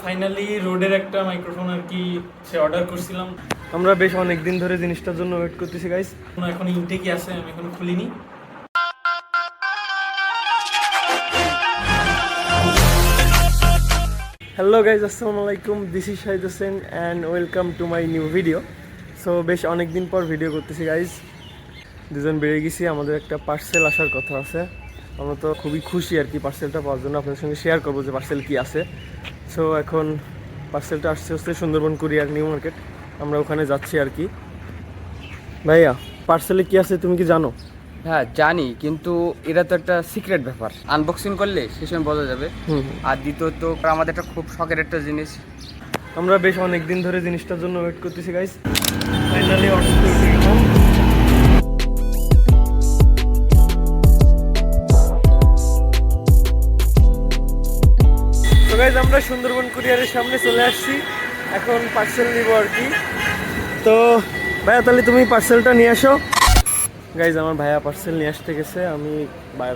Finally রোডের একটা microphone আর কি সে অর্ডার করছিলাম। আমরা বেশ অনেক দিন ধরে জিনিসটার জন্য ওয়েট করতেছি গাইস। এখন ইনটেকই আছে, আমি এখনো খুলিনি। হ্যালো গাইজ, আসসালামু আলাইকুম, this is Shahid Hossain and welcome to my new video. So বেশ অনেক দিন পর ভিডিও করতেছি গাইজ। দুজন বেরিয়ে গেছি, আমাদের একটা পার্সেল আসার কথা আছে। আমরা তো খুবই খুশি আর কি পার্সেলটা পাওয়ার জন্য, আপনাদের সঙ্গে শেয়ার করবো যে পার্সেল কী আছে। সো এখন পার্সেলটা আসছে হচ্ছে সুন্দরবন কুরিয়ার নিউ মার্কেট, আমরা ওখানে যাচ্ছি আর কি। ভাইয়া, পার্সেলে কী আছে তুমি কি জানো? হ্যাঁ জানি, কিন্তু এটা তো একটা সিক্রেট ব্যাপার, আনবক্সিং করলে সে সময় বোঝা যাবে। আর দ্বিতীয়ত আমাদের একটা খুব শখের একটা জিনিস, আমরা বেশ অনেক দিন ধরে জিনিসটার জন্য ওয়েট করতেছি গাইজ। ফাইনালি অর্ডার করে দিলাম। তো গাইজ আমরা সুন্দরবন কুরিয়ারের সামনে চলে আসছি, এখন পার্সেল নিব আর কি। তো ভাইয়া তাহলে তুমি পার্সেলটা নিয়ে আসো। গাইজ আমার ভাইয়া পার্সেল নিয়ে আসতে গেছে, আমি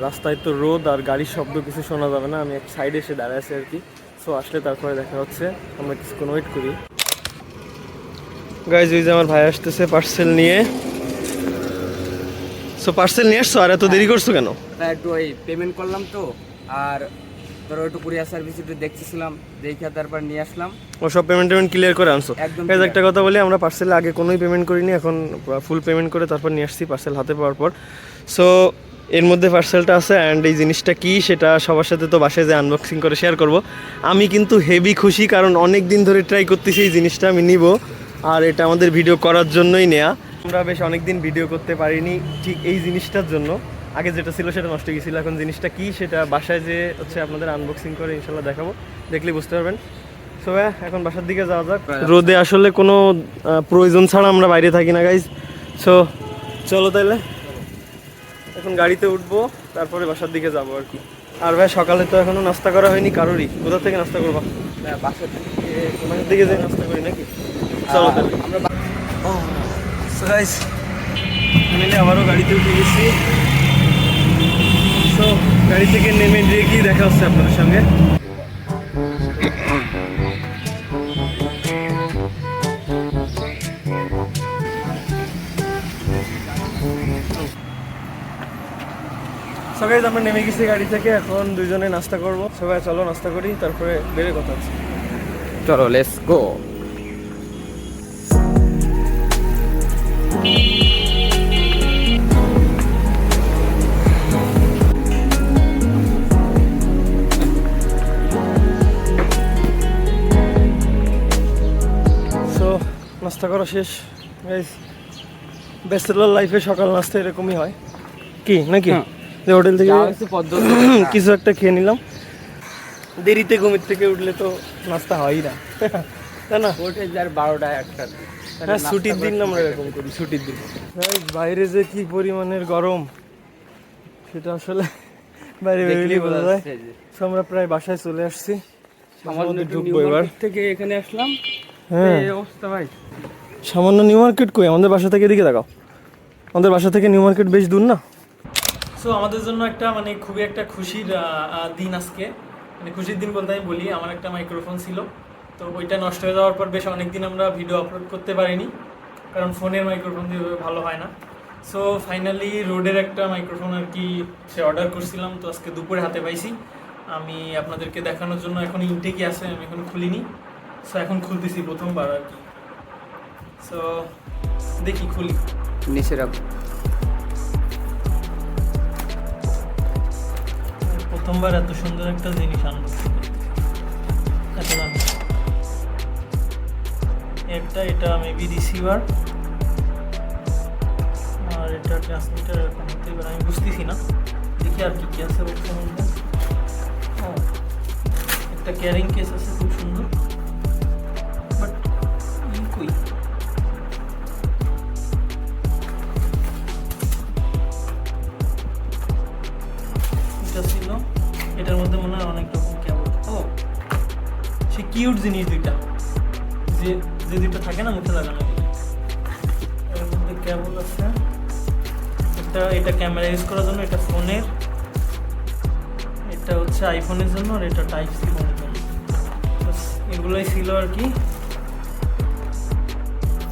রাস্তায় তো রোদ আর গাড়ির শব্দ কিছু শোনা যাবে না, আমি এক সাইডে এসে দাঁড়ায় আছি আর কি। সো আসলে তারপরে দেখা হচ্ছে, আমরা কিছুক্ষণ ওয়েট করি। গাইজ ওই যে আমার ভাই আসতেছে পার্সেল নিয়ে। সো পার্সেল নিয়ে আসছো, আর এত দেরি করছো কেন? একটু ওই পেমেন্ট করলাম তো, আর ধরো একটু কুরিয়ার সার্ভিস একটু দেখতেছিলাম, দেখে তারপর নিয়ে আসলাম। ও সব পেমেন্ট ক্লিয়ার করে আনছো? একদম গাইজ clear। একটা কথা বলি, আমরা পার্সেলে আগে কোনোই পেমেন্ট করিনি, এখন ফুল পেমেন্ট করে তারপর নিয়ে আসছি পার্সেল হাতে পাওয়ার পর। সো এর মধ্যে পার্সেলটা আছে, অ্যান্ড এই জিনিসটা কি সেটা সবার সাথে তো বাসায় যে আনবক্সিং করে শেয়ার করব। আমি কিন্তু হেভি খুশি, কারণ অনেক দিন ধরে ট্রাই করতেছি এই জিনিসটা আমি নিব, আর এটা আমাদের ভিডিও করার জন্যই নেয়া। আমরা বেশ অনেক দিন ভিডিও করতে পারিনি ঠিক এই জিনিসটার জন্য। আগে যেটা ছিল সেটা নষ্ট হয়ে গেছিলো, এখন জিনিসটা কি সেটা বাসায় যে হচ্ছে আপনাদের আনবক্সিং করে ইনশাল্লাহ দেখাবো, দেখলে বুঝতে পারবেন। সো এখন বাসার দিকে যাওয়া যাক। রোদে আসলে কোনো প্রয়োজন ছাড়া আমরা বাইরে থাকি না গাইজ। সো চলো তাহলে এখন গাড়িতে উঠবো, তারপরে বাসার দিকে যাবো আর কি। আর ভাই সকালে তো এখনো নাস্তা করা হয়নি কারোরই, কোথা থেকে নাস্তা করবা? বাসার থেকে বাসার দিকে যাই নাস্তা করি নাকি? চলো তাহলে আমরা সো গাইজ মিলে আবারও গাড়িতে উঠে গেছি। সো গাড়ি থেকে নেমে দিয়ে কি দেখা হচ্ছে আপনাদের সঙ্গে। সবাই আমরা নেমে গেছি গাড়ি থেকে, এখন দুজনে নাস্তা করবো। সবাই চলো নাস্তা করি, তারপরে বেড়ে কথা হচ্ছে। চলো লেটস গো। সো নাস্তা করা শেষ গাইস। ব্যাচেলর লাইফে সকাল নাস্তা এরকমই হয় কি নাকি? যে হোটেল থেকে কিছু একটা খেয়ে নিলাম, দেরিতে ঘুমের থেকে উঠলে তো নাস্তা হয়ই না, তাই না? ওঠে যার 12টা 1টা। হ্যাঁ ছুটির দিন আমরা এরকম করি, ছুটির দিন। বাইরে যে কি পরিমাণের গরম সেটা আসলে বাইরে বেরিয়ে বোঝা যায়। তো আমরা প্রায় বাসায় চলে আসছি, ঢুকবো এবার। থেকে এখানে আসলাম। হ্যাঁ এই অবস্থা ভাই, সামান্য নিউ মার্কেট কই? আমাদের বাসা থেকে এদিকে দেখাও, আমাদের বাসা থেকে নিউ মার্কেট বেশ দূর না? সো আমাদের জন্য একটা খুবই একটা খুশির দিন আজকে। খুশির দিন বলতে আমি বলি, আমার একটা মাইক্রোফোন ছিল, তো ওইটা নষ্ট হয়ে যাওয়ার পর বেশ অনেকদিন আমরা ভিডিও আপলোড করতে পারিনি, কারণ ফোনের মাইক্রোফোন দিয়ে ভালো হয় না। সো ফাইনালি রোডের একটা মাইক্রোফোন আর কি সে অর্ডার করছিলাম, তো আজকে দুপুরে হাতে পাইছি। আমি আপনাদেরকে দেখানোর জন্য এখন ইনটেকই আছে, আমি এখন খুলিনি। সো এখন খুলতেছি প্রথমবার আর কি। সো দেখি খুলি। নিচে রাখ। প্রথমবার এত সুন্দর একটা জিনিস আনবো, এত দামি। এটা মেবি রিসিভার, আর এটা ট্রান্সমিটার, এরকম হতে পারে, আমি বুঝতেছি না। দেখি আর কি আছে বক্সের মধ্যে। ও একটা ক্যারিং কেস আছে খুব সুন্দর, বাট কই এটা ছিল। এটার মধ্যে মনে হয় অনেক রকম কেবল। ও সে কিউট জিনিস দুইটা, যে দুইটা থাকে না মুখে লাগানো, এর মধ্যে কেবল আছে। এটা ক্যামেরা ইউজ করার জন্য, এটা ফোনের, এটা হচ্ছে আইফোনের জন্য, আর এটা টাইপ সি ফোনের জন্য। এগুলোই ছিল আর কি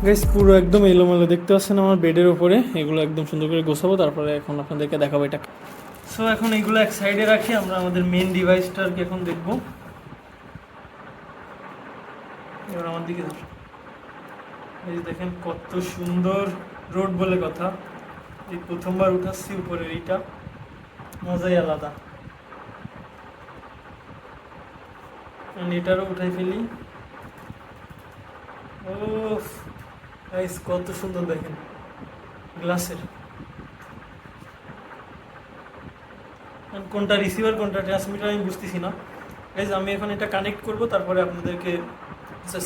গাইস। পুরো একদম এলোমেলো দেখতে পাচ্ছেন আমার বেডের উপরে, এগুলো একদম সুন্দর করে গোছাবো, তারপরে এখন আপনাদেরকে দেখাবো এটা। সো এখন এগুলো এক সাইডে রাখি, আমরা আমাদের মেন ডিভাইসটা আর কি এখন দেখবো। এবার আমার দিকে ধর, এই যে দেখেন কত সুন্দর রোড বলে কথা। এই প্রথমবার উঠাচ্ছি উপরে, এইটা মজাই আলাদা। এটারও উঠাই ফেলি। ও গাইস কত সুন্দর দেখেন গ্লাসের। কোনটা রিসিভার কোনটা ট্রান্সমিটার আমি বুঝতেছি না গাইস। আমি এখন এটা কানেক্ট করব, তারপরে আপনাদেরকে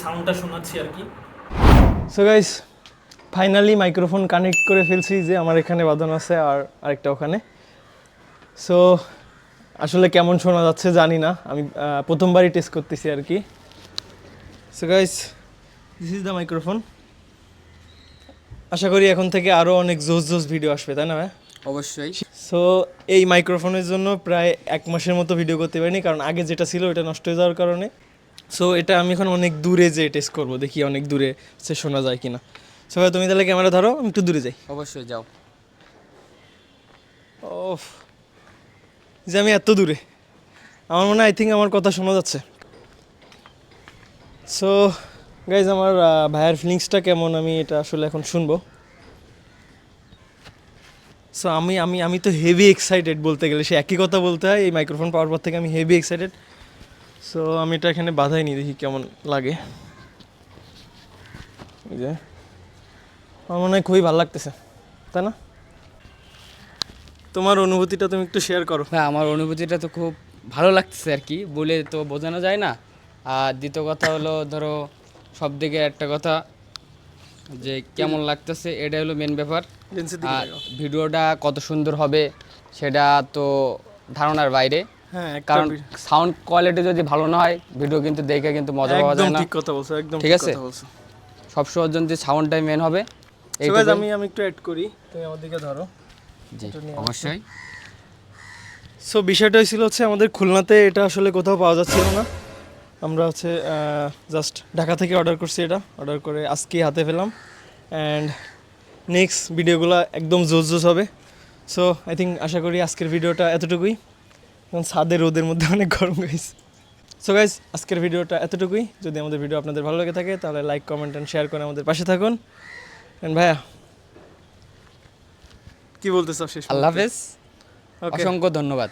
সাউন্ডটা শোনাচ্ছি আর কি। So guys finally microphone connect করে ফেলছি, যে আমার এখানে বাঁধানো আছে আর আরেকটা ওখানে। সো আসলে কেমন শোনা যাচ্ছে জানি না, আমি প্রথমবারই টেস্ট করতেছি আর কি। So guys this is the microphone. আশা করি এখন থেকে আরও অনেক জোস ভিডিও আসবে, তাই না ভাই? অবশ্যই। সো এই মাইক্রোফোনের জন্য প্রায় 1 মাসের মতো ভিডিও করতে পারিনি, কারণ আগে যেটা ছিল ওটা নষ্ট হয়ে যাওয়ার কারণে। সো এটা আমি এখন অনেক দূরে যেয়ে টেস্ট করবো, দেখি অনেক দূরে সে শোনা যায় কিনা। সো ভাই তুমি তাহলে ক্যামেরা ধরো, আমি একটু দূরে যাই। অবশ্যই যাও। ওফ, যে আমি এত দূরে, আমার মনে হয় আই থিঙ্ক আমার কথা শোনা যাচ্ছে। সো গাইজ আমার ভাইয়ের ফিলিংসটা কেমন আমি এটা আসলে এখন শুনবো। সো আমি আমি আমি তো হেভি এক্সাইটেড বলতে গেলে, সে একই কথা বলতে হয়। এই মাইক্রোফোন পাওয়ার পর থেকে আমি হেভি এক্সাইটেড। সো আমি এটা এখানে বাধাই নি, দেখি কেমন লাগে। এই যে আমার মনে হয় খুবই ভালো লাগতেছে, তাই না? তোমার অনুভূতিটা তুমি একটু শেয়ার করো। হ্যাঁ, আমার অনুভূতিটা তো খুব ভালো লাগতেছে আর কি, বলে তো বোঝানো যায় না। আর দ্বিতীয় কথা হলো, ধরো সব দিকে একটা কথা যে কেমন লাগতেছে, এটা হলো মেন ব্যাপার। আর ভিডিওটা কত সুন্দর হবে সেটা তো ধারণার বাইরে। হ্যাঁ, কারণ সাউন্ড কোয়ালিটি যদি ভালো না হয়, ভিডিও কিন্তু দেখে কিন্তু মজা পাওয়া যায় একদম না। ঠিক কথা বলছো, একদম ঠিক ঠিক আছে? কথা বলছো। সব সময়ের জন্য যে সাউন্ডটাই মেন হবে। So guys, আমি একটু অ্যাড করি, তুমি আমার দিকে ধরো। জি অবশ্যই। সো বিষয়টা হয়েছিল হচ্ছে আমাদের খুলনাতে এটা আসলে কোথাও পাওয়া যাচ্ছিল না। আমরা হচ্ছে জাস্ট ঢাকা থেকে অর্ডার করছি, এটা অর্ডার করে আজকেই হাতে পেলাম। অ্যান্ড নেক্সট ভিডিওগুলো একদম জোস হবে। সো আই থিঙ্ক আশা করি আজকের ভিডিওটা এতটুকুই, কারণ ছাদের রোদের মধ্যে অনেক গরম গাইস। সো গাইস আজকের ভিডিওটা এতটুকুই। যদি আমাদের ভিডিও আপনাদের ভালো লেগে থাকে তাহলে লাইক কমেন্ট অ্যান্ড শেয়ার করে আমাদের পাশে থাকুন। অ্যান্ড ভাইয়া কি বলতে চাও শেষ? আল্লাহ হাফেজ, ওকে, অসংখ্য ধন্যবাদ।